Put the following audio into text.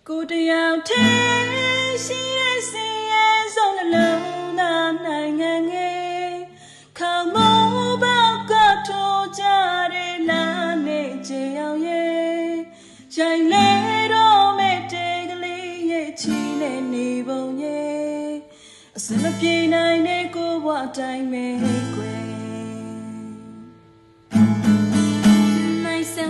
ကိုတယောက်တည်းရှိရဲ့စီရဲ့ဆုံးနှလုံးသားနိုင်ငံငယ်ခေါင်းမိုးပေါက်ကထိုးကြတဲ့လမ်းနဲ့ကြေအောင်ရဲ့ရိုင်လေတော့မဲ့တေကလေးရဲ့ချီနဲ့နေပုံရဲ့အစမပြေနိုင်တဲ့ကိုဘဝတိုင်းမဲ့ကွယ်နိုင်စံ